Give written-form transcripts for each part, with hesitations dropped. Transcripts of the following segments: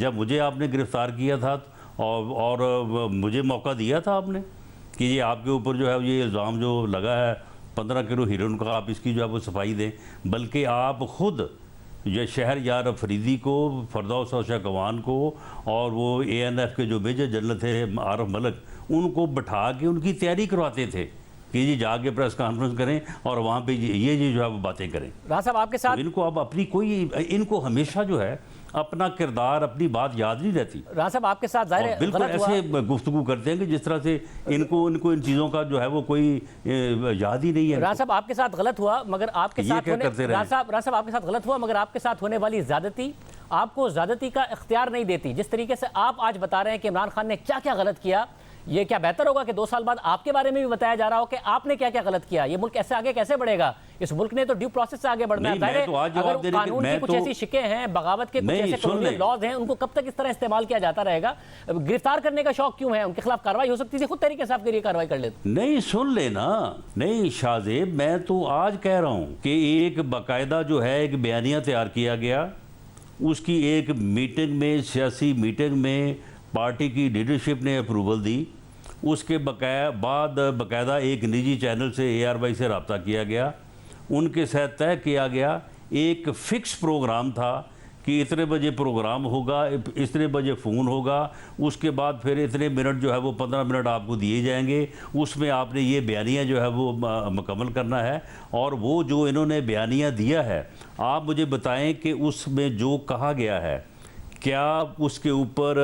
जब मुझे आपने गिरफ़्तार किया था और मुझे मौका दिया था आपने कि ये आपके ऊपर जो है ये इल्ज़ाम जो लगा है 15 किलो हीरोइन का, आप इसकी जो है वो सफाई दें। बल्कि आप ख़ुद ये शहर यार अफरीदी को, फरदौस और शाहकवान को और वो ANF के जो मेजर जनरल थे आरफ मलिक, उनको बैठा के उनकी तैयारी करवाते थे कि जी जाके प्रेस कॉन्फ्रेंस करें और वहाँ पे ये जो है वो बातें करें। राज साहब आपके साथ तो इनको अब अपनी इनको हमेशा जो है अपना किरदार, अपनी बात याद नहीं रहती। राज साहब आपके साथ जाहिर है बिल्कुल ऐसे गुफ्तगू करते हैं कि जिस तरह से इनको इन चीज़ों का जो है वो कोई याद ही नहीं है। राज साहब आपके साथ गलत हुआ मगर आपके साथ होने राज साहब आपके साथ गलत हुआ मगर आपके साथ होने वाली ज्यादती आपको ज्यादती का इख्तियार नहीं देती। जिस तरीके से आप आज बता रहे हैं कि इमरान खान ने क्या क्या गलत किया, ये क्या बेहतर होगा कि 2 साल बाद आपके बारे में भी बताया जा रहा हो कि आपने क्या क्या गलत किया? ये मुल्क ऐसे आगे कैसे बढ़ेगा? इस मुल्क ने तो ड्यू प्रोसेस से आगे बढ़ना है। अगर कानून की कुछ ऐसी शिकें हैं, बगावत के कुछ ऐसे कानूनी लॉज हैं, उनको कब तक इस तरह इस्तेमाल किया जाता रहेगा? गिरफ्तार करने का शौक क्यों है? उनके खिलाफ कार्रवाई हो सकती थी, खुद तरीके से आपके लिए कार्रवाई कर लेते। नहीं, सुन लेना। नहीं शाहजेब, मैं तो आज कह रहा हूँ कि एक बाकायदा जो है एक बयानिया तैयार किया गया, उसकी एक मीटिंग में, सियासी मीटिंग में पार्टी की लीडरशिप ने अप्रूवल दी। उसके बाद बाकायदा एक निजी चैनल से ARY से रब्ता किया गया, उनके साथ तय किया गया, एक फ़िक्स प्रोग्राम था कि इतने बजे प्रोग्राम होगा, इतने बजे फ़ोन होगा, उसके बाद फिर इतने मिनट जो है वो 15 मिनट आपको दिए जाएंगे, उसमें आपने ये बयानिया जो है वो मुकम्मल करना है। और वो जो इन्होंने बयानिया दिया है, आप मुझे बताएं कि उसमें जो कहा गया है, क्या उसके ऊपर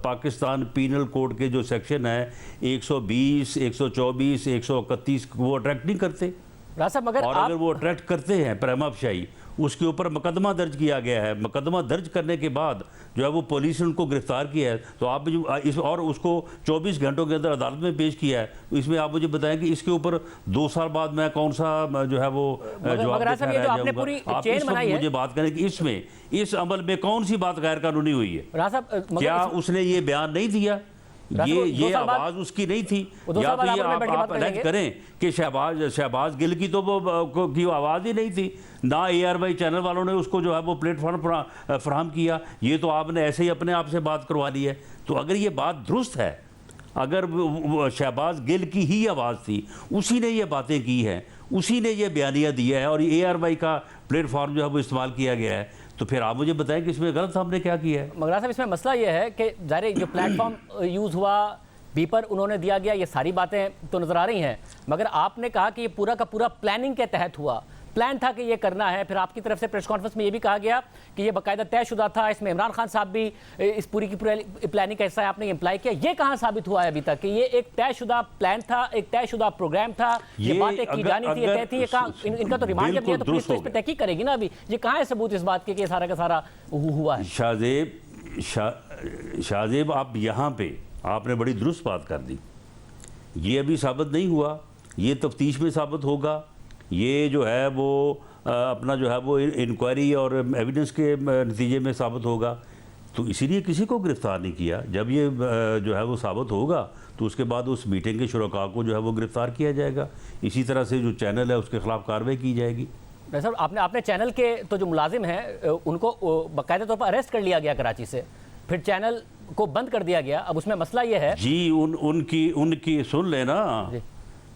पाकिस्तान पीनल कोड के जो सेक्शन है 120, 124, 131 वो अट्रैक्ट नहीं करते? मगर और अगर वो अट्रैक्ट करते हैं प्रेमा फशाई, उसके ऊपर मुकदमा दर्ज किया गया है। मुकदमा दर्ज करने के बाद जो है वो पुलिस ने उनको गिरफ्तार किया है, तो आप और उसको 24 घंटों के अंदर अदालत में पेश किया है। तो इसमें आप मुझे बताएं कि इसके ऊपर 2 साल बाद मैं कौन सा जो है वो जवाब मुझे बात करें कि इसमें इस अमल में कौन सी बात गैर कानूनी हुई है? क्या उसने ये बयान नहीं दिया? ये आवाज उसकी नहीं थी? या तो ये आप अलग करें कि शहबाज गिल की तो वो की आवाज़ ही नहीं थी, ना ARY चैनल वालों ने उसको जो है वो प्लेटफॉर्म फराहम किया, ये तो आपने ऐसे ही अपने आप से बात करवा ली है। तो अगर ये बात दुरुस्त है, अगर शहबाज गिल की ही आवाज़ थी, उसी ने ये बातें की हैं, उसी ने ये बयानिया दिया है और ARY का प्लेटफॉर्म जो है वो इस्तेमाल किया गया है, तो फिर आप मुझे बताएं कि इसमें गलत हमने क्या किया है? मगर साहब इसमें मसला ये है कि ज़ाहिर जो प्लेटफॉर्म यूज़ हुआ, बीपर उन्होंने दिया गया, ये सारी बातें तो नज़र आ रही हैं, मगर आपने कहा कि ये पूरा का पूरा प्लानिंग के तहत हुआ, प्लान था कि ये करना है। फिर आपकी तरफ से प्रेस कॉन्फ्रेंस में ये भी कहा गया कि ये बाकायदा तयशुदा था, इसमें इमरान खान साहब भी इस पूरी की पूरी प्लानिंग का हिस्सा है, आपने इम्प्लाई किया। ये कहाँ साबित हुआ है अभी तक कि ये एक तयशुदा प्लान था, एक तयशुदा प्रोग्राम था, ये बातें की जानी थी, तय थी? इनका तो रिमांड जब दिया तो पुलिस तो इस पर तहकीक करेगी ना। अभी ये कहाँ है सबूत इस बात के कि सारा का सारा हुआ है? शाहजेब, आप यहाँ पे आपने बड़ी दुरुस्त बात कर दी। ये अभी साबित नहीं हुआ, ये तफ्तीश में साबित होगा, ये जो है वो अपना जो है वो इंक्वायरी और एविडेंस के नतीजे में साबित होगा। तो इसीलिए किसी को गिरफ़्तार नहीं किया। जब ये जो है वो साबित होगा तो उसके बाद उस मीटिंग के शुरका को जो है वो गिरफ़्तार किया जाएगा। इसी तरह से जो चैनल है उसके ख़िलाफ़ कार्रवाई की जाएगी। सर आपने चैनल के तो जो मुलाजिम हैं उनको बाकायदा तौर पर अरेस्ट कर लिया गया कराची से, फिर चैनल को बंद कर दिया गया। अब उसमें मसला ये है जी, उनकी सुन लेना।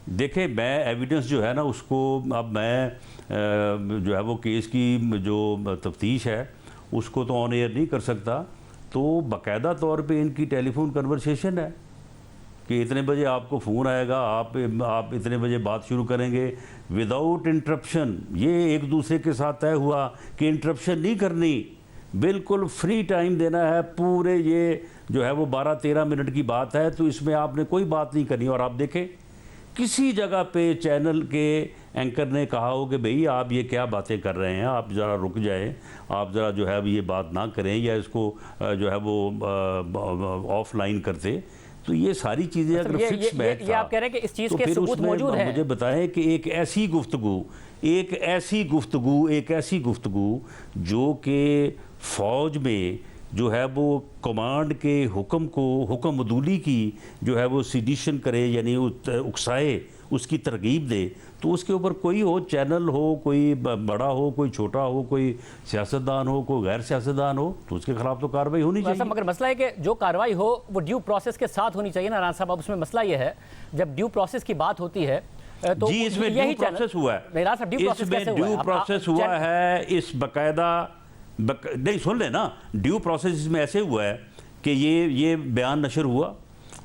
देखें, मैं एविडेंस जो है ना उसको अब मैं जो है वो केस की जो तफ्तीश है उसको तो ऑन एयर नहीं कर सकता। तो बाकायदा तौर पे इनकी टेलीफोन कन्वर्सेशन है कि इतने बजे आपको फ़ोन आएगा, आप इतने बजे बात शुरू करेंगे विदाउट इंटरप्शन। ये एक दूसरे के साथ तय हुआ कि इंटरप्शन नहीं करनी, बिल्कुल फ्री टाइम देना है। पूरे ये जो है वो 12-13 मिनट की बात है, तो इसमें आपने कोई बात नहीं करनी। और आप देखें किसी जगह पे चैनल के एंकर ने कहा हो कि भाई आप ये क्या बातें कर रहे हैं, आप ज़रा रुक जाएं, आप ज़रा जो है ये बात ना करें या इसको जो है वो ऑफलाइन करते। तो ये सारी चीज़ें अगर फिक्स बैठ था, आप कह रहे हैं कि इस चीज़ के सबूत मौजूद हैं। मुझे बताएं कि एक ऐसी गुफ्तगू जो कि फ़ौज में जो है वो कमांड के हुक्म को हुक्म अदूली की जो है वो सिडिशन करे, यानी उकसाए, उसकी तरगीब दे, तो उसके ऊपर कोई हो, चैनल हो, कोई बड़ा हो, कोई छोटा हो, कोई सियासतदान हो, कोई गैर सियासतदान हो, तो उसके खिलाफ तो कार्रवाई होनी चाहिए। मगर मसला है कि जो कार्रवाई हो वो ड्यू प्रोसेस के साथ होनी चाहिए ना राना साहब। अब उसमें मसला ये है, जब ड्यू प्रोसेस की बात होती है तो जी, इसमें ड्यू प्रोसेस हुआ है, इसमें ड्यू प्रोसेस हुआ है, इस बाकायदा नहीं, सुन ले ना, ड्यू प्रोसेस इसमें ऐसे हुआ है कि ये बयान नशर हुआ,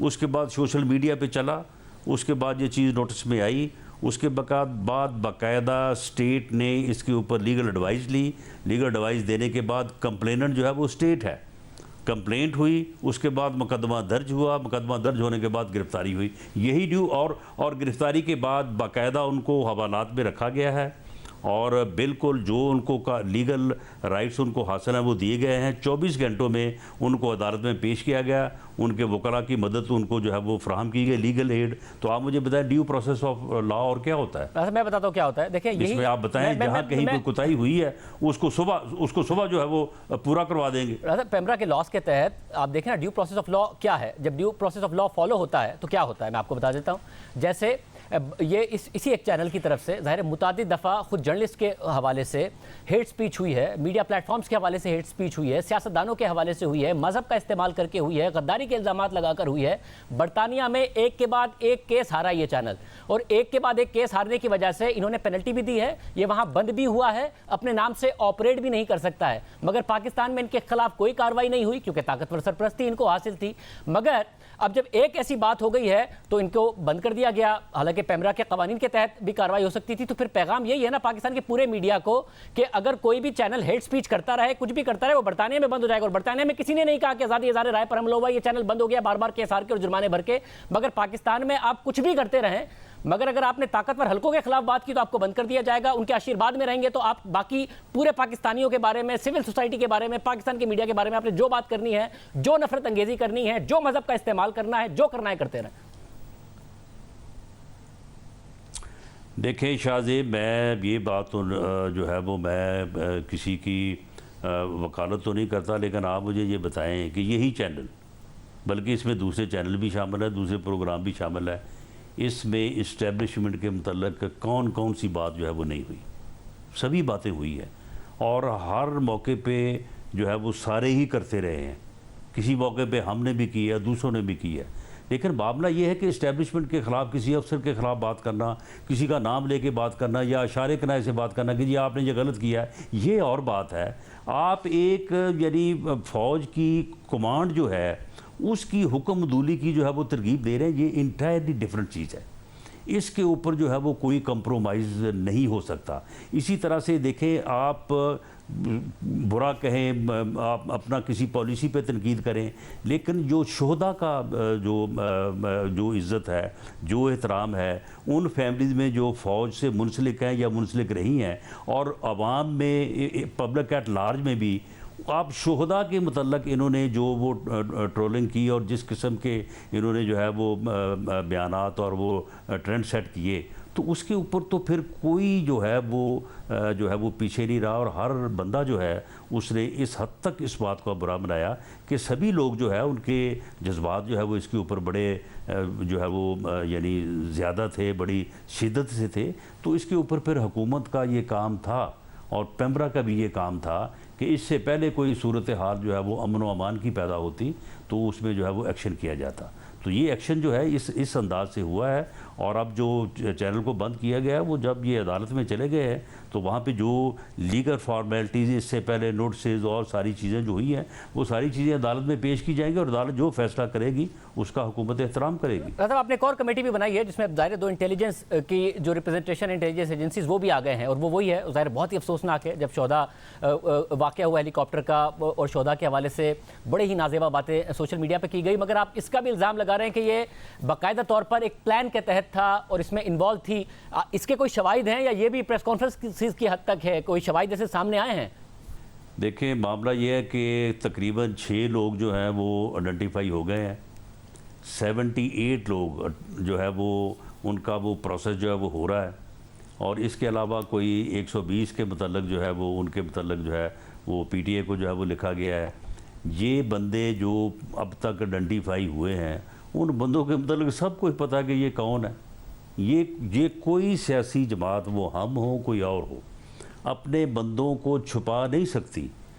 उसके बाद सोशल मीडिया पे चला, उसके बाद ये चीज़ नोटिस में आई, उसके बाद बाकायदा स्टेट ने इसके ऊपर लीगल एडवाइस ली, लीगल एडवाइस देने के बाद कंप्लेनेंट जो है वो स्टेट है, कंप्लेंट हुई, उसके बाद मुकदमा दर्ज हुआ, मुकदमा दर्ज होने के बाद गिरफ्तारी हुई, यही ड्यू। और गिरफ्तारी के बाद बाकायदा उनको हवालात में रखा गया है और बिल्कुल जो उनको का लीगल राइट्स उनको हासिल हैं वो दिए गए हैं। 24 घंटों में उनको अदालत में पेश किया गया, उनके वकला की मदद उनको जो है वो फ्राहम की गई, लीगल एड। तो आप मुझे बताएं ड्यू प्रोसेस ऑफ लॉ और क्या होता है? मैं बताता हूँ क्या होता है। देखिए इसमें आप बताएं, जहाँ कहीं कोई कुताही हुई है उसको सुबह जो है वो पूरा करवा देंगे। पेमरा के लॉस के तहत आप देखें ना, ड्यू प्रोसेस ऑफ लॉ क्या है। जब due process of law follow होता है तो क्या होता है, मैं आपको बता देता हूँ। जैसे ये इसी एक चैनल की तरफ से ज़ाहिर मुतादिद दफ़ा खुद जर्नलिस्ट के हवाले से हेट स्पीच हुई है, मीडिया प्लेटफॉर्म्स के हवाले से हेट स्पीच हुई है, सियासतदानों के हवाले से हुई है, मज़हब का इस्तेमाल करके हुई है, गद्दारी के इल्ज़ामात लगाकर हुई है। बरतानिया में एक के बाद एक केस हारा ये चैनल, और एक के बाद एक केस हारने की वजह से इन्होंने पेनल्टी भी दी है, ये वहाँ बंद भी हुआ है, अपने नाम से ऑपरेट भी नहीं कर सकता है। मगर पाकिस्तान में इनके खिलाफ कोई कार्रवाई नहीं हुई क्योंकि ताकतवर सरपरस्ती इनको हासिल थी। मगर अब जब एक ऐसी बात हो गई है तो इनको बंद कर दिया गया, हालांकि पेमरा के कवानीन के तहत भी कार्रवाई हो सकती थी। तो फिर पैगाम यही है ना पाकिस्तान के पूरे मीडिया को कि अगर कोई भी चैनल हेट स्पीच करता रहे, कुछ भी करता रहे, वो बरतानिया में बंद हो जाएगा। और बरतानिया में किसी ने नहीं कहा कि आज़ादी इज़हार राय पर हमला हुआ, ये चैनल बंद हो गया, बार बार केस हार के और जुर्माने भर के। मगर पाकिस्तान में आप कुछ भी करते रहें, मगर अगर आपने ताकतवर हलकों के खिलाफ बात की तो आपको बंद कर दिया जाएगा। उनके आशीर्वाद में रहेंगे तो आप बाकी पूरे पाकिस्तानियों के बारे में, सिविल सोसाइटी के बारे में, पाकिस्तान के मीडिया के बारे में आपने जो बात करनी है, जो नफरत अंगेजी करनी है, जो मजहब का इस्तेमाल करना है, जो करना है करते रहें। देखें शाहजेब, मैं ये बात तो जो है वो मैं किसी की वकालत तो नहीं करता, लेकिन आप मुझे ये बताएं कि यही चैनल, बल्कि इसमें दूसरे चैनल भी शामिल है, दूसरे प्रोग्राम भी शामिल है, इसमें इस्टेब्लिशमेंट के मतलब कौन कौन सी बात जो है वो नहीं हुई? सभी बातें हुई है और हर मौके पे जो है वो सारे ही करते रहे हैं। किसी मौके पे हमने भी की है, दूसरों ने भी की है, लेकिन मामला ये है कि इस्टेब्लिशमेंट के ख़िलाफ़, किसी अफसर के ख़िलाफ़ बात करना, किसी का नाम लेके बात करना या इशारे कनाए से बात करना कि जी आपने ये गलत किया है, ये और बात है। आप एक यानी फ़ौज की कमांड जो है उसकी हुक्म दूली की जो है वो तरगीब दे रहे हैं, ये इंटायरली डिफरेंट चीज़ है। इसके ऊपर जो है वो कोई कंप्रोमाइज़ नहीं हो सकता। इसी तरह से देखें, आप बुरा कहें, आप अपना किसी पॉलिसी पे तनकीद करें, लेकिन जो शोहदा का जो इज़्ज़त है, जो एहतराम है, उन फैमिलीज़ में जो फ़ौज से मुंसलिक हैं या मुंसलिक रही हैं, और आवाम में, पब्लिक एट लार्ज में भी आप शोहदा के मतलब इन्होंने जो वो ट्रोलिंग की और जिस किस्म के इन्होंने जो है वो बयानात और वो ट्रेंड सेट किए, तो उसके ऊपर तो फिर कोई जो है वो पीछे नहीं रहा। और हर बंदा जो है उसने इस हद तक इस बात को बुरा बनाया कि सभी लोग जो है उनके जज्बात जो है वो इसके ऊपर बड़े जो है वो यानी ज़्यादा थे, बड़ी शिद्दत से थे। तो इसके ऊपर फिर हुकूमत का ये काम था और पेमरा का भी ये काम था कि इससे पहले कोई सूरत हाल जो है वो अमन व अमान की पैदा होती तो उसमें जो है वो एक्शन किया जाता। तो ये एक्शन जो है इस अंदाज से हुआ है। और अब जो चैनल को बंद किया गया है, वो जब ये अदालत में चले गए हैं तो वहाँ पे जो लीगल फॉर्मेलिटीज़, इससे पहले नोटिस और सारी चीज़ें जो हुई हैं, वो सारी चीज़ें अदालत में पेश की जाएंगी और अदालत जो फैसला करेगी उसका हुकूमत एहतराम करेगी। साहब, आपने एक और कमेटी भी बनाई है जिसमें ज़ाहिर दो इंटेलिजेंस की जो रिप्रेजेंटेशन इंटेलिजेंस एजेंसीज वो भी आ गए हैं, और वो वही है, ज़ाहिर बहुत ही अफसोसनाक है। जब शोधा वाक़या हुआ हेलीकॉप्टर का और शोधा के हवाले से बड़े ही नाज़ेबा बातें सोशल मीडिया पर की गई, मगर आप इसका भी इल्ज़ाम लगा रहे हैं कि ये बाकायदा तौर पर एक प्लान के तहत था और इसमें इन्वॉल्व थी। इसके कोई शवाहिद हैं या ये भी प्रेस कॉन्फ्रेंस की हद तक है, कोई शवाहिद जैसे सामने आए हैं? देखिए, मामला ये है कि तकरीबन 6 लोग जो हैं वो आइडेंटिफाई हो गए हैं। 78 लोग जो है वो उनका वो प्रोसेस जो है वो हो रहा है, और इसके अलावा कोई 120 के मतलब जो है वो उनके मतलब जो है वो PTA को जो है वो लिखा गया है। ये बंदे जो अब तक आइडेंटिफाई हुए हैं, उन बंदों के मतलब सबको पता है कि ये कौन है। ये कोई सियासी जमात, वो हम हो कोई और हो, अपने बंदों को छुपा नहीं सकती।